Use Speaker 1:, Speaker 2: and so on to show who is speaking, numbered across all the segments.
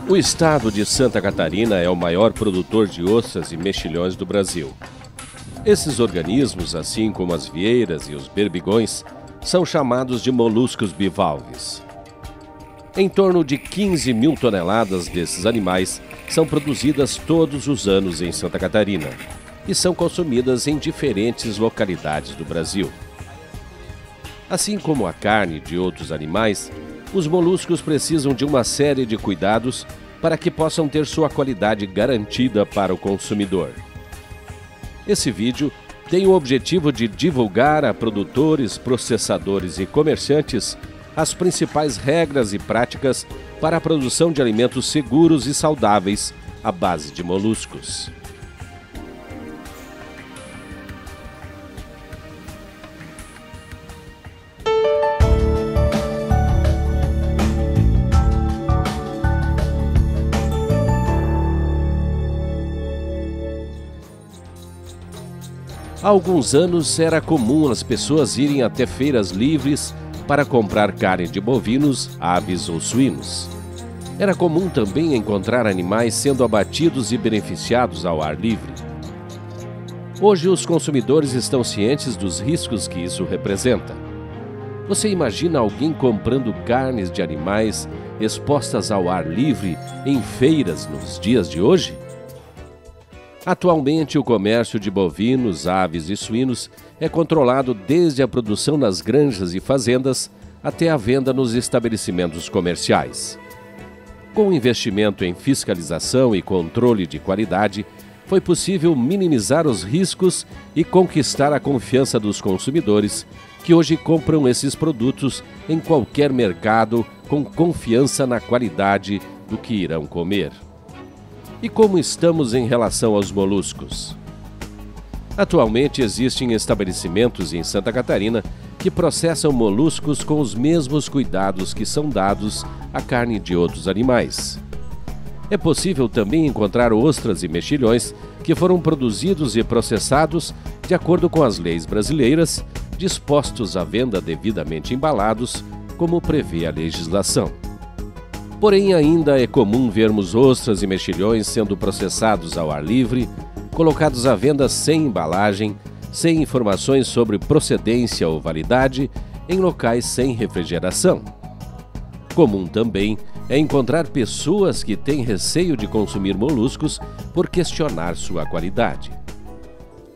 Speaker 1: O estado de Santa Catarina é o maior produtor de ostras e mexilhões do Brasil. Esses organismos, assim como as vieiras e os berbigões, são chamados de moluscos bivalves. Em torno de 15 mil toneladas desses animais são produzidas todos os anos em Santa Catarina e são consumidas em diferentes localidades do Brasil. Assim como a carne de outros animais, os moluscos precisam de uma série de cuidados para que possam ter sua qualidade garantida para o consumidor. Esse vídeo tem o objetivo de divulgar a produtores, processadores e comerciantes as principais regras e práticas para a produção de alimentos seguros e saudáveis à base de moluscos. Há alguns anos era comum as pessoas irem até feiras livres para comprar carne de bovinos, aves ou suínos. Era comum também encontrar animais sendo abatidos e beneficiados ao ar livre. Hoje os consumidores estão cientes dos riscos que isso representa. Você imagina alguém comprando carnes de animais expostas ao ar livre em feiras nos dias de hoje? Atualmente, o comércio de bovinos, aves e suínos é controlado desde a produção nas granjas e fazendas até a venda nos estabelecimentos comerciais. Com o investimento em fiscalização e controle de qualidade, foi possível minimizar os riscos e conquistar a confiança dos consumidores que hoje compram esses produtos em qualquer mercado com confiança na qualidade do que irão comer. E como estamos em relação aos moluscos? Atualmente existem estabelecimentos em Santa Catarina que processam moluscos com os mesmos cuidados que são dados à carne de outros animais. É possível também encontrar ostras e mexilhões que foram produzidos e processados de acordo com as leis brasileiras, dispostos à venda devidamente embalados, como prevê a legislação. Porém, ainda é comum vermos ostras e mexilhões sendo processados ao ar livre, colocados à venda sem embalagem, sem informações sobre procedência ou validade, em locais sem refrigeração. Comum também é encontrar pessoas que têm receio de consumir moluscos por questionar sua qualidade.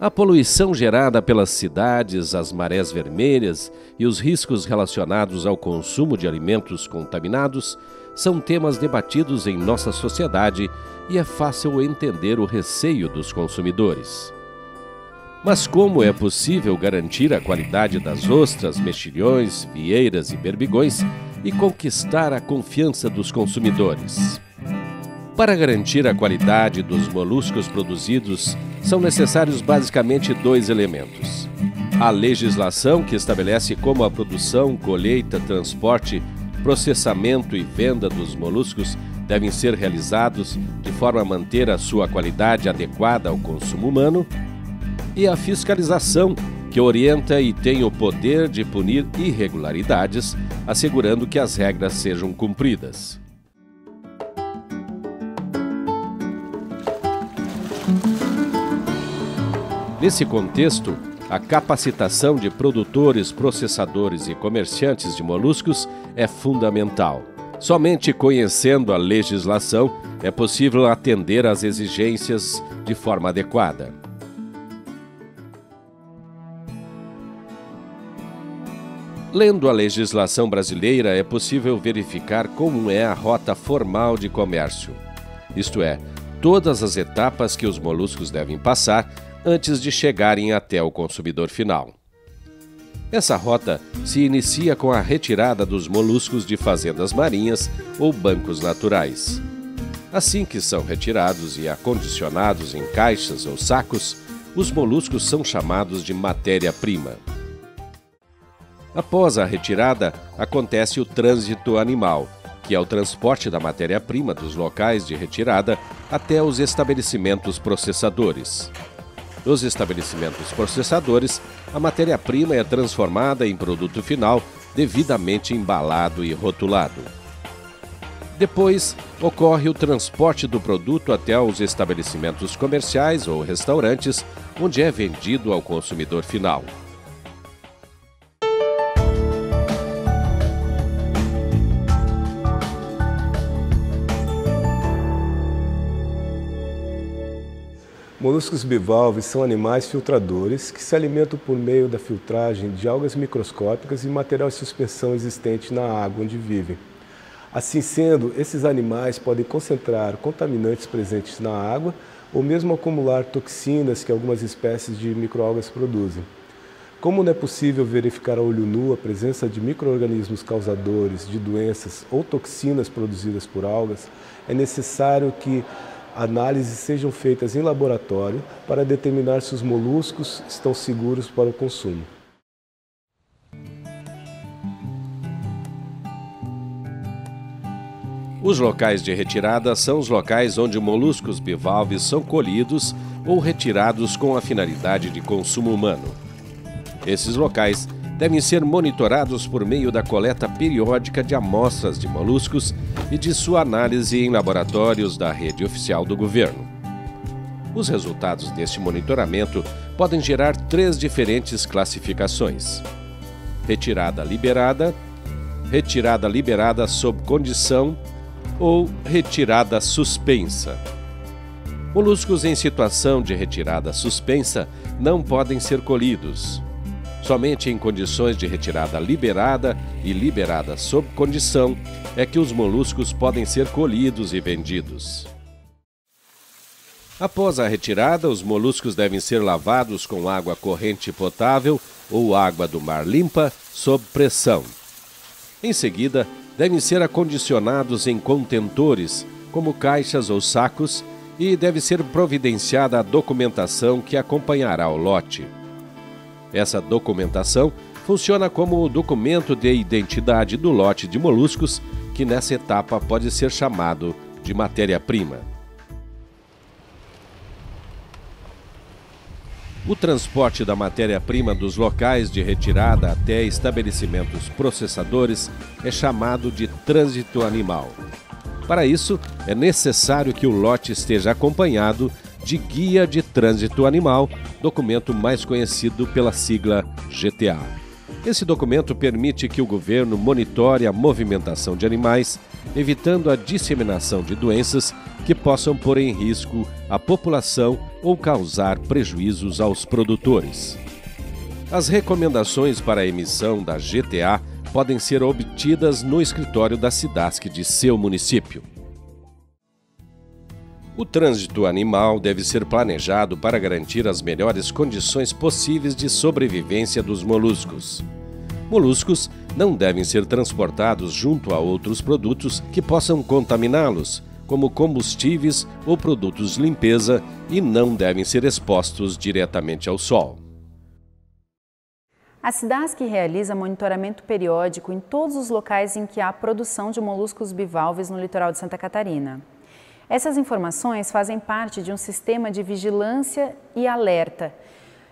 Speaker 1: A poluição gerada pelas cidades, as marés vermelhas e os riscos relacionados ao consumo de alimentos contaminados são temas debatidos em nossa sociedade e é fácil entender o receio dos consumidores. Mas como é possível garantir a qualidade das ostras, mexilhões, vieiras e berbigões e conquistar a confiança dos consumidores? Para garantir a qualidade dos moluscos produzidos, são necessários basicamente dois elementos: a legislação, que estabelece como a produção, colheita, transporte, processamento e venda dos moluscos devem ser realizados de forma a manter a sua qualidade adequada ao consumo humano, e a fiscalização, que orienta e tem o poder de punir irregularidades, assegurando que as regras sejam cumpridas. Nesse contexto, a capacitação de produtores, processadores e comerciantes de moluscos é fundamental. Somente conhecendo a legislação é possível atender às exigências de forma adequada. Lendo a legislação brasileira, é possível verificar como é a rota formal de comércio, isto é, todas as etapas que os moluscos devem passar antes de chegarem até o consumidor final. Essa rota se inicia com a retirada dos moluscos de fazendas marinhas ou bancos naturais. Assim que são retirados e acondicionados em caixas ou sacos, os moluscos são chamados de matéria-prima. Após a retirada, acontece o trânsito animal, que é o transporte da matéria-prima dos locais de retirada até os estabelecimentos processadores. Nos estabelecimentos processadores, a matéria-prima é transformada em produto final devidamente embalado e rotulado. Depois, ocorre o transporte do produto até os estabelecimentos comerciais ou restaurantes, onde é vendido ao consumidor final.
Speaker 2: Moluscos bivalves são animais filtradores que se alimentam por meio da filtragem de algas microscópicas e material de suspensão existente na água onde vivem. Assim sendo, esses animais podem concentrar contaminantes presentes na água ou mesmo acumular toxinas que algumas espécies de microalgas produzem. Como não é possível verificar a olho nu a presença de micro-organismos causadores de doenças ou toxinas produzidas por algas, é necessário que análises sejam feitas em laboratório para determinar se os moluscos estão seguros para o consumo.
Speaker 1: Os locais de retirada são os locais onde moluscos bivalves são colhidos ou retirados com a finalidade de consumo humano. Esses locais devem ser monitorados por meio da coleta periódica de amostras de moluscos e de sua análise em laboratórios da rede oficial do governo. Os resultados deste monitoramento podem gerar 3 diferentes classificações: retirada liberada sob condição ou retirada suspensa. Moluscos em situação de retirada suspensa não podem ser colhidos. Somente em condições de retirada liberada e liberada sob condição é que os moluscos podem ser colhidos e vendidos. Após a retirada, os moluscos devem ser lavados com água corrente potável ou água do mar limpa sob pressão. Em seguida, devem ser acondicionados em contentores, como caixas ou sacos, e deve ser providenciada a documentação que acompanhará o lote. Essa documentação funciona como o documento de identidade do lote de moluscos, que nessa etapa pode ser chamado de matéria-prima. O transporte da matéria-prima dos locais de retirada até estabelecimentos processadores é chamado de trânsito animal. Para isso, é necessário que o lote esteja acompanhado de Guia de Trânsito Animal, documento mais conhecido pela sigla GTA. Esse documento permite que o governo monitore a movimentação de animais, evitando a disseminação de doenças que possam pôr em risco a população ou causar prejuízos aos produtores. As recomendações para a emissão da GTA podem ser obtidas no escritório da SIDASC de seu município. O trânsito animal deve ser planejado para garantir as melhores condições possíveis de sobrevivência dos moluscos. Moluscos não devem ser transportados junto a outros produtos que possam contaminá-los, como combustíveis ou produtos de limpeza, e não devem ser expostos diretamente ao sol.
Speaker 3: A SIDASC realiza monitoramento periódico em todos os locais em que há produção de moluscos bivalves no litoral de Santa Catarina. Essas informações fazem parte de um sistema de vigilância e alerta,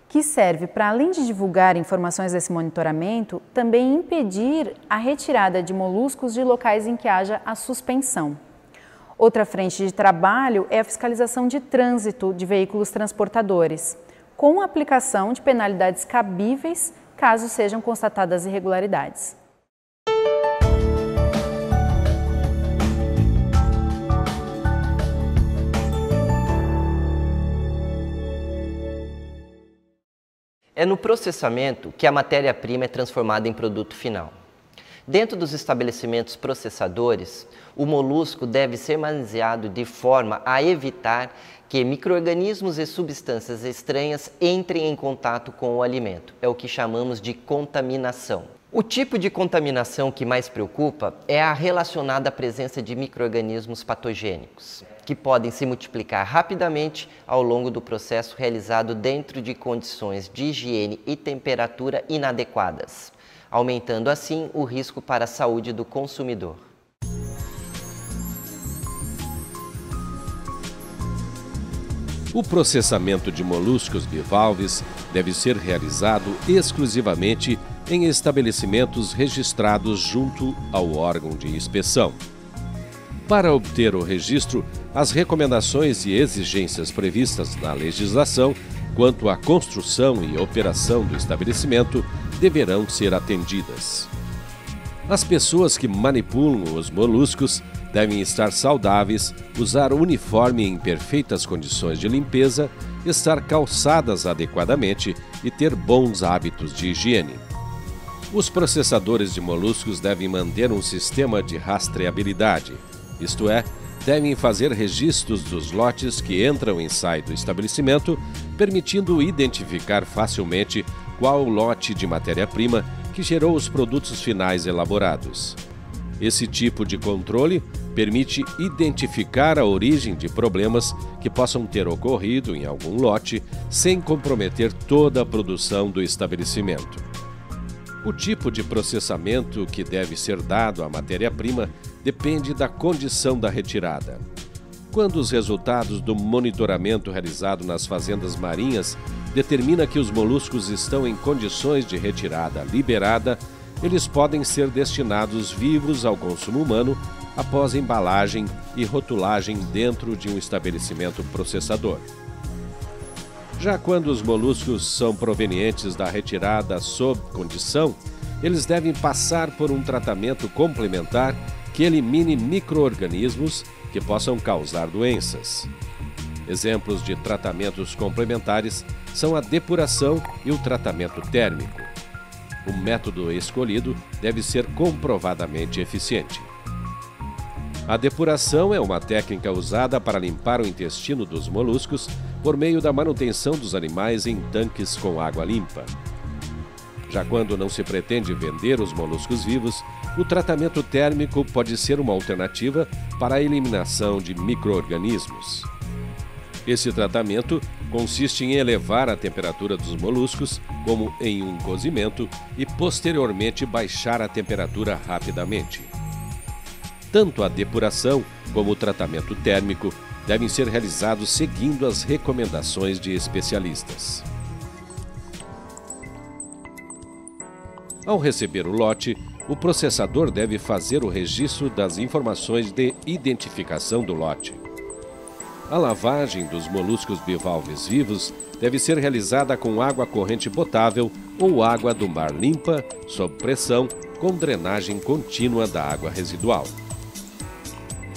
Speaker 3: que serve para, além de divulgar informações desse monitoramento, também impedir a retirada de moluscos de locais em que haja a suspensão. Outra frente de trabalho é a fiscalização de trânsito de veículos transportadores, com a aplicação de penalidades cabíveis caso sejam constatadas irregularidades.
Speaker 4: É no processamento que a matéria-prima é transformada em produto final. Dentro dos estabelecimentos processadores, o molusco deve ser manuseado de forma a evitar que micro-organismos e substâncias estranhas entrem em contato com o alimento. É o que chamamos de contaminação. O tipo de contaminação que mais preocupa é a relacionada à presença de micro-organismos patogênicos, que podem se multiplicar rapidamente ao longo do processo realizado dentro de condições de higiene e temperatura inadequadas, aumentando assim o risco para a saúde do consumidor.
Speaker 1: O processamento de moluscos bivalves deve ser realizado exclusivamente em estabelecimentos registrados junto ao órgão de inspeção. Para obter o registro, as recomendações e exigências previstas na legislação quanto à construção e operação do estabelecimento deverão ser atendidas. As pessoas que manipulam os moluscos devem estar saudáveis, usar uniforme em perfeitas condições de limpeza, estar calçadas adequadamente e ter bons hábitos de higiene. Os processadores de moluscos devem manter um sistema de rastreabilidade, isto é, devem fazer registros dos lotes que entram e saem do estabelecimento, permitindo identificar facilmente qual o lote de matéria-prima que gerou os produtos finais elaborados. Esse tipo de controle permite identificar a origem de problemas que possam ter ocorrido em algum lote sem comprometer toda a produção do estabelecimento. O tipo de processamento que deve ser dado à matéria-prima depende da condição da retirada. Quando os resultados do monitoramento realizado nas fazendas marinhas determina que os moluscos estão em condições de retirada liberada, eles podem ser destinados vivos ao consumo humano após embalagem e rotulagem dentro de um estabelecimento processador. Já quando os moluscos são provenientes da retirada sob condição, eles devem passar por um tratamento complementar que elimine micro-organismos que possam causar doenças. Exemplos de tratamentos complementares são a depuração e o tratamento térmico. O método escolhido deve ser comprovadamente eficiente. A depuração é uma técnica usada para limpar o intestino dos moluscos por meio da manutenção dos animais em tanques com água limpa. Já quando não se pretende vender os moluscos vivos, o tratamento térmico pode ser uma alternativa para a eliminação de micro-organismos. Esse tratamento consiste em elevar a temperatura dos moluscos, como em um cozimento, e posteriormente baixar a temperatura rapidamente. Tanto a depuração como o tratamento térmico devem ser realizados seguindo as recomendações de especialistas. Ao receber o lote, o processador deve fazer o registro das informações de identificação do lote. A lavagem dos moluscos bivalves vivos deve ser realizada com água corrente potável ou água do mar limpa, sob pressão, com drenagem contínua da água residual.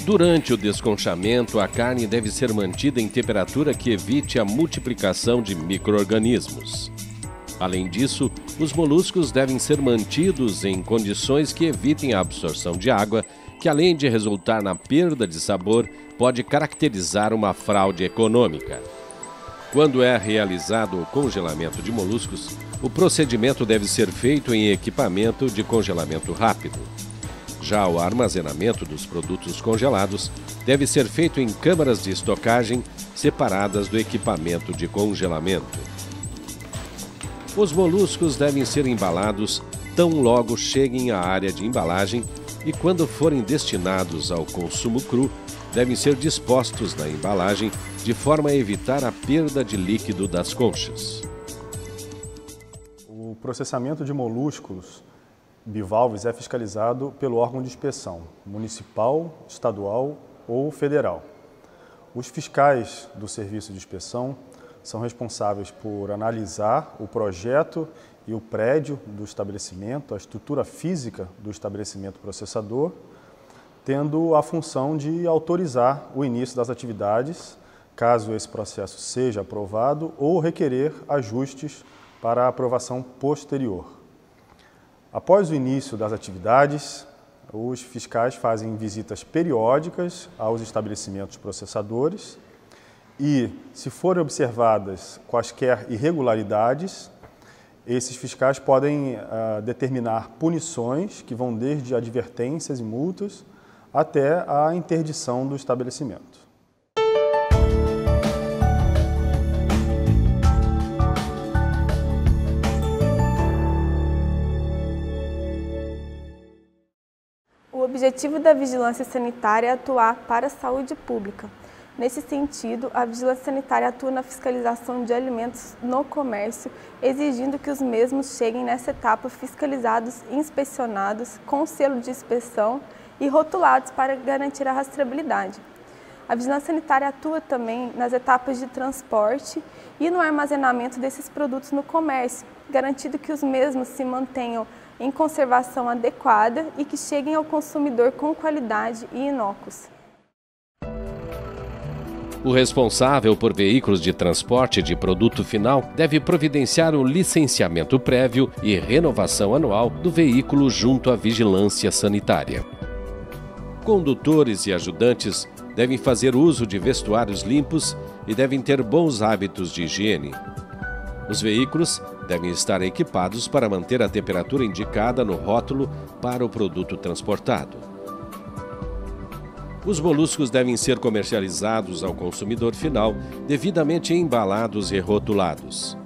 Speaker 1: Durante o desconchamento, a carne deve ser mantida em temperatura que evite a multiplicação de micro-organismos. Além disso, os moluscos devem ser mantidos em condições que evitem a absorção de água, que além de resultar na perda de sabor, pode caracterizar uma fraude econômica. Quando é realizado o congelamento de moluscos, o procedimento deve ser feito em equipamento de congelamento rápido. Já o armazenamento dos produtos congelados deve ser feito em câmaras de estocagem separadas do equipamento de congelamento. Os moluscos devem ser embalados tão logo cheguem à área de embalagem e, quando forem destinados ao consumo cru, devem ser dispostos na embalagem de forma a evitar a perda de líquido das conchas.
Speaker 2: O processamento de moluscos bivalves é fiscalizado pelo órgão de inspeção, municipal, estadual ou federal. Os fiscais do serviço de inspeção são responsáveis por analisar o projeto e o prédio do estabelecimento, a estrutura física do estabelecimento processador, tendo a função de autorizar o início das atividades, caso esse processo seja aprovado, ou requerer ajustes para a aprovação posterior. Após o início das atividades, os fiscais fazem visitas periódicas aos estabelecimentos processadores e, se forem observadas quaisquer irregularidades, esses fiscais podem determinar punições que vão desde advertências e multas até a interdição do estabelecimento.
Speaker 5: O objetivo da vigilância sanitária é atuar para a saúde pública. Nesse sentido, a vigilância sanitária atua na fiscalização de alimentos no comércio, exigindo que os mesmos cheguem nessa etapa fiscalizados e inspecionados com selo de inspeção e rotulados para garantir a rastreabilidade. A vigilância sanitária atua também nas etapas de transporte e no armazenamento desses produtos no comércio, garantindo que os mesmos se mantenham em conservação adequada e que cheguem ao consumidor com qualidade e inócuos.
Speaker 1: O responsável por veículos de transporte de produto final deve providenciar o licenciamento prévio e renovação anual do veículo junto à vigilância sanitária. Condutores e ajudantes devem fazer uso de vestuários limpos e devem ter bons hábitos de higiene. Os veículos devem estar equipados para manter a temperatura indicada no rótulo para o produto transportado. Os moluscos devem ser comercializados ao consumidor final, devidamente embalados e rotulados.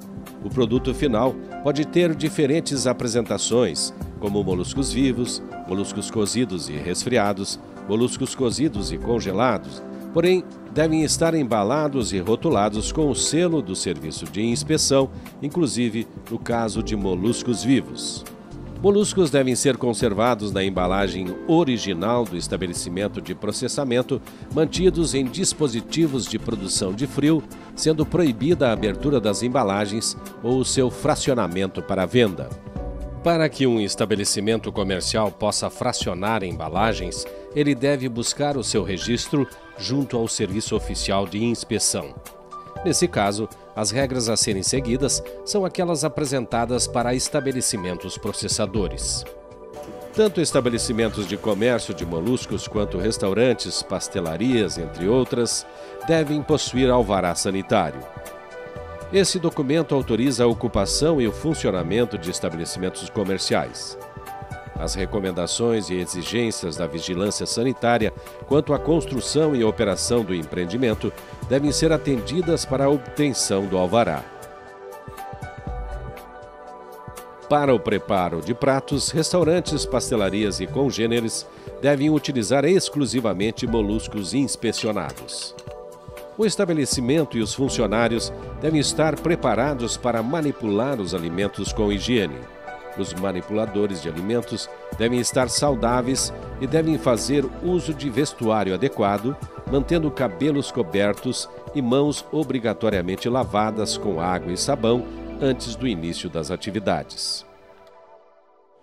Speaker 1: O produto final pode ter diferentes apresentações, como moluscos vivos, moluscos cozidos e resfriados, moluscos cozidos e congelados, porém devem estar embalados e rotulados com o selo do Serviço de Inspeção, inclusive no caso de moluscos vivos. Moluscos devem ser conservados na embalagem original do estabelecimento de processamento, mantidos em dispositivos de produção de frio, sendo proibida a abertura das embalagens ou o seu fracionamento para venda. Para que um estabelecimento comercial possa fracionar embalagens, ele deve buscar o seu registro junto ao Serviço Oficial de Inspeção. Nesse caso, as regras a serem seguidas são aquelas apresentadas para estabelecimentos processadores. Tanto estabelecimentos de comércio de moluscos quanto restaurantes, pastelarias, entre outras, devem possuir alvará sanitário. Esse documento autoriza a ocupação e o funcionamento de estabelecimentos comerciais. As recomendações e exigências da vigilância sanitária quanto à construção e operação do empreendimento devem ser atendidas para a obtenção do alvará. Para o preparo de pratos, restaurantes, pastelarias e congêneres devem utilizar exclusivamente moluscos inspecionados. O estabelecimento e os funcionários devem estar preparados para manipular os alimentos com higiene. Os manipuladores de alimentos devem estar saudáveis e devem fazer uso de vestuário adequado, mantendo cabelos cobertos e mãos obrigatoriamente lavadas com água e sabão antes do início das atividades.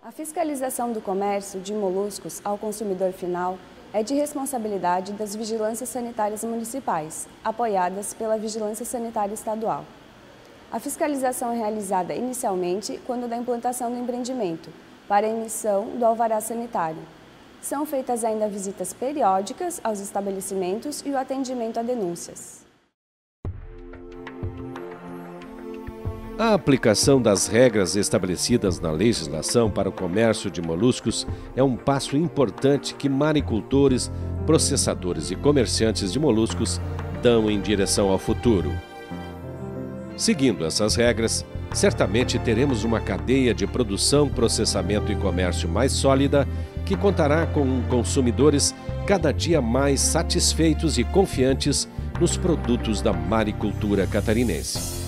Speaker 6: A fiscalização do comércio de moluscos ao consumidor final é de responsabilidade das vigilâncias sanitárias municipais, apoiadas pela Vigilância Sanitária Estadual. A fiscalização é realizada inicialmente quando da implantação do empreendimento, para a emissão do alvará sanitário. São feitas ainda visitas periódicas aos estabelecimentos e o atendimento a denúncias.
Speaker 1: A aplicação das regras estabelecidas na legislação para o comércio de moluscos é um passo importante que maricultores, processadores e comerciantes de moluscos dão em direção ao futuro. Seguindo essas regras, certamente teremos uma cadeia de produção, processamento e comércio mais sólida que contará com consumidores cada dia mais satisfeitos e confiantes nos produtos da maricultura catarinense.